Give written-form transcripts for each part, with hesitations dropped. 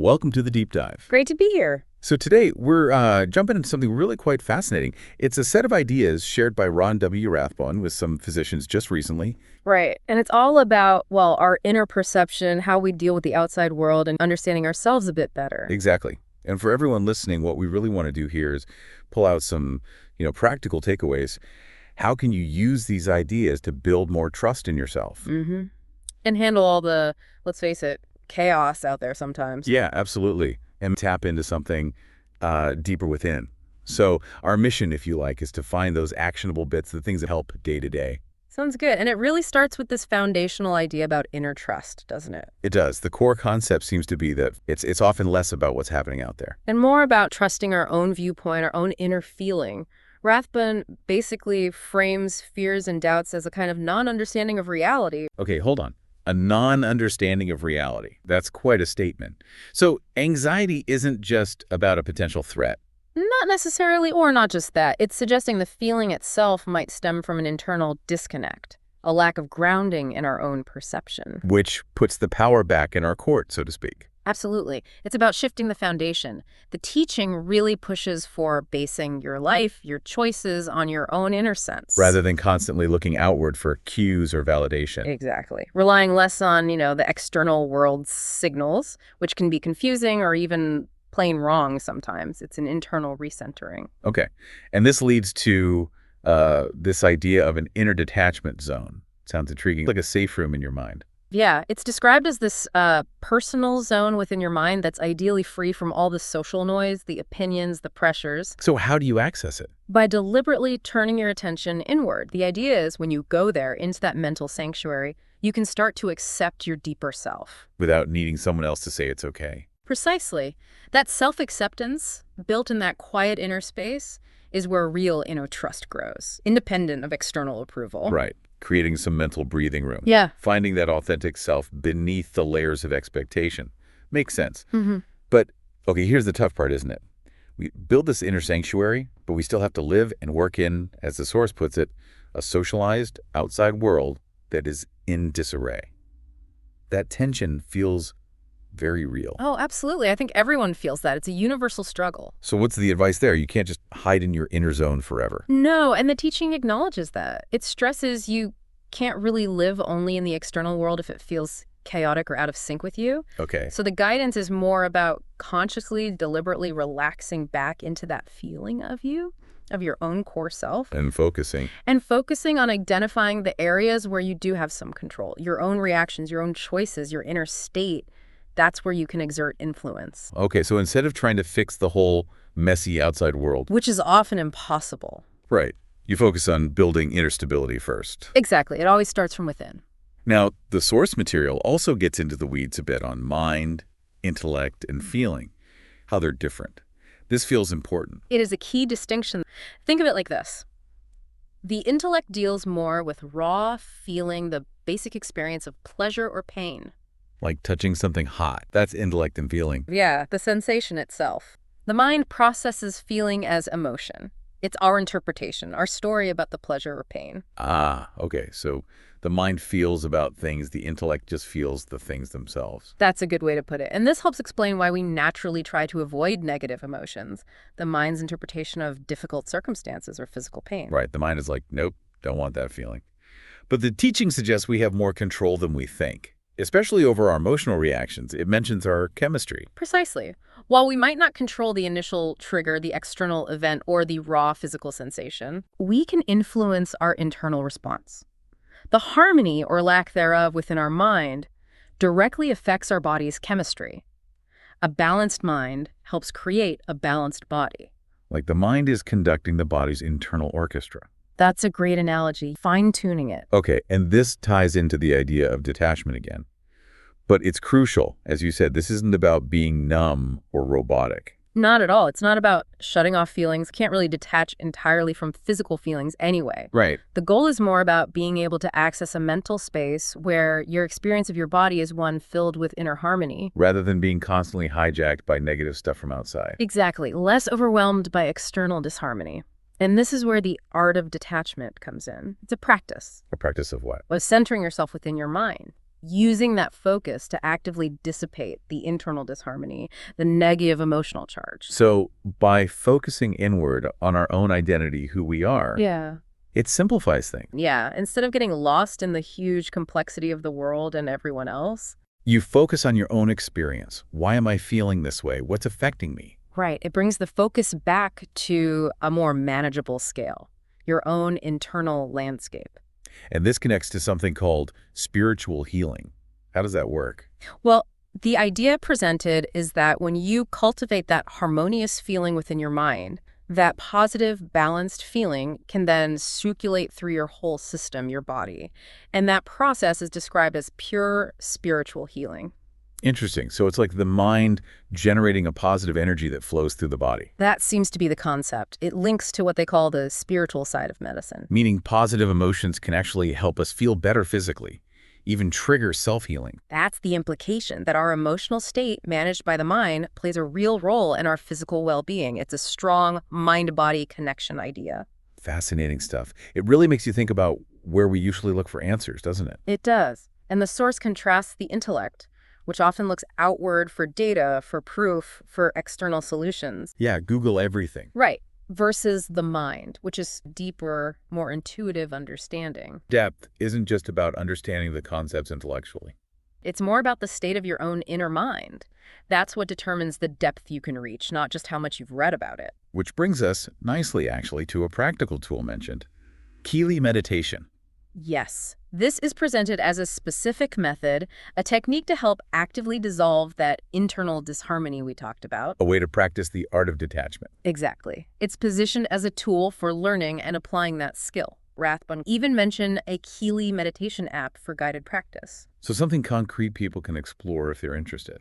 Welcome to the Deep Dive. Great to be here. So today we're jumping into something really quite fascinating. It's a set of ideas shared by Ron W Rathbun with some physicians just recently. Right. And it's all about, well, our inner perception, how we deal with the outside world, and understanding ourselves a bit better. Exactly. And for everyone listening, what we really want to do here is pull out some, practical takeaways. How can you use these ideas to build more trust in yourself? Mm-hmm. And handle all the, let's face it, chaos out there sometimes. Yeah, absolutely. And tap into something deeper within. So our mission, if you like, is to find those actionable bits, the things that help day to day. Sounds good. And it really starts with this foundational idea about inner trust, doesn't it? It does. The core concept seems to be that it's often less about what's happening out there. And more about trusting our own viewpoint, our own inner feeling. Rathbun basically frames fears and doubts as a kind of non-understanding of reality. Okay, hold on. A non-understanding of reality. That's quite a statement. So anxiety isn't just about a potential threat. Not necessarily, or not just that. It's suggesting the feeling itself might stem from an internal disconnect, a lack of grounding in our own perception. Which puts the power back in our court, so to speak. Absolutely. It's about shifting the foundation. The teaching really pushes for basing your life, your choices on your own inner sense. Rather than constantly looking outward for cues or validation. Exactly. Relying less on, the external world's signals, which can be confusing or even plain wrong sometimes. It's an internal recentering. Okay. And this leads to this idea of an inner detachment zone. Sounds intriguing. Like a safe room in your mind. Yeah, it's described as this personal zone within your mind that's ideally free from all the social noise, the opinions, the pressures. So how do you access it? By deliberately turning your attention inward. The idea is when you go there into that mental sanctuary, you can start to accept your deeper self. Without needing someone else to say it's okay. Precisely. That self-acceptance, built in that quiet inner space, is where real inner trust grows, independent of external approval. Right. Creating some mental breathing room. Yeah. Finding that authentic self beneath the layers of expectation. Makes sense. Mm-hmm. But, okay, here's the tough part, isn't it? We build this inner sanctuary, but we still have to live and work in, as the source puts it, a socialized outside world that is in disarray. That tension feels very real. Oh, absolutely. I think everyone feels that. It's a universal struggle. So what's the advice there? You can't just hide in your inner zone forever. No, and the teaching acknowledges that. It stresses you can't really live only in the external world if it feels chaotic or out of sync with you. Okay. So the guidance is more about consciously, deliberately relaxing back into that feeling of you, of your own core self. And focusing. And focusing on identifying the areas where you do have some control, your own reactions, your own choices, your inner state. That's where you can exert influence. Okay, so instead of trying to fix the whole messy outside world. Which is often impossible. Right. You focus on building inner stability first. Exactly. It always starts from within. Now, the source material also gets into the weeds a bit on mind, intellect, and feeling, how they're different. This feels important. It is a key distinction. Think of it like this. The intellect deals more with raw feeling, the basic experience of pleasure or pain. Like touching something hot. That's intellect and feeling. Yeah, the sensation itself. The mind processes feeling as emotion. It's our interpretation, our story about the pleasure or pain. Ah, okay. So the mind feels about things, the intellect just feels the things themselves. That's a good way to put it. And this helps explain why we naturally try to avoid negative emotions, the mind's interpretation of difficult circumstances or physical pain. Right. The mind is like, nope, don't want that feeling. But the teaching suggests we have more control than we think. Especially over our emotional reactions. It mentions our chemistry. Precisely. While we might not control the initial trigger, the external event, or the raw physical sensation, we can influence our internal response. The harmony or lack thereof within our mind directly affects our body's chemistry. A balanced mind helps create a balanced body. Like the mind is conducting the body's internal orchestra. That's a great analogy, fine-tuning it. Okay, and this ties into the idea of detachment again. But it's crucial. As you said, this isn't about being numb or robotic. Not at all. It's not about shutting off feelings. Can't really detach entirely from physical feelings anyway. Right. The goal is more about being able to access a mental space where your experience of your body is one filled with inner harmony. Rather than being constantly hijacked by negative stuff from outside. Exactly. Less overwhelmed by external disharmony. And this is where the art of detachment comes in. It's a practice. A practice of what? Of centering yourself within your mind. using that focus to actively dissipate the internal disharmony, the negative emotional charge. So by focusing inward on our own identity, who we are, Yeah. it simplifies things. Yeah, instead of getting lost in the huge complexity of the world and everyone else. You focus on your own experience. Why am I feeling this way? What's affecting me? Right. It brings the focus back to a more manageable scale, your own internal landscape. And this connects to something called spiritual healing. How does that work? Well, the idea presented is that when you cultivate that harmonious feeling within your mind, that positive, balanced feeling can then circulate through your whole system, your body. And that process is described as pure spiritual healing. Interesting. So it's like the mind generating a positive energy that flows through the body, That seems to be the concept. It links to what they call the spiritual side of medicine. meaning positive emotions can actually help us feel better physically, even trigger self-healing. That's the implication, that our emotional state, managed by the mind, plays a real role in our physical well-being. It's a strong mind-body connection idea. Fascinating stuff. It really makes you think about where we usually look for answers, doesn't it? It does. And the source contrasts the intellect, which often looks outward for data, for proof, for external solutions. Yeah, Google everything. Right. Versus the mind, which is deeper, more intuitive understanding. Depth isn't just about understanding the concepts intellectually. It's more about the state of your own inner mind. That's what determines the depth you can reach, not just how much you've read about it. Which brings us nicely, actually, to a practical tool mentioned, Kelee Meditation. Yes, this is presented as a specific method, a technique to help actively dissolve that internal disharmony we talked about. A way to practice the art of detachment. Exactly. It's positioned as a tool for learning and applying that skill. Rathbun even mentioned a Kelee meditation app for guided practice. So something concrete people can explore if they're interested.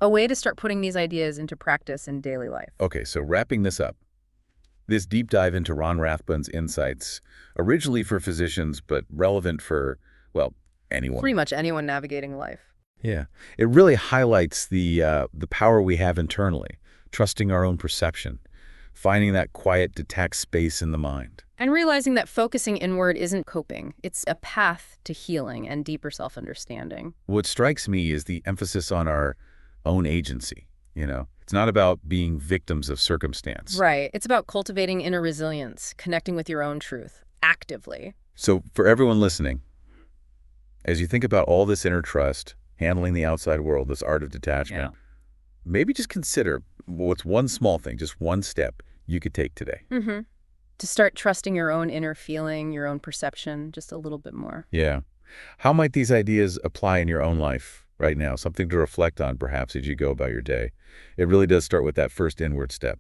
A way to start putting these ideas into practice in daily life. Okay, so wrapping this up. This deep dive into Ron Rathbun's insights, originally for physicians, but relevant for, well, anyone. Pretty much anyone navigating life. Yeah. It really highlights the power we have internally, trusting our own perception, finding that quiet, detached space in the mind. And realizing that focusing inward isn't coping. It's a path to healing and deeper self-understanding. What strikes me is the emphasis on our own agency, It's not about being victims of circumstance. Right. It's about cultivating inner resilience, connecting with your own truth, actively. So for everyone listening, as you think about all this inner trust, handling the outside world, this art of detachment, maybe just consider what's one small thing, just one step you could take today. To start trusting your own inner feeling, your own perception, just a little bit more. Yeah. How might these ideas apply in your own life right now? Something to reflect on, perhaps, as you go about your day. It really does start with that first inward step.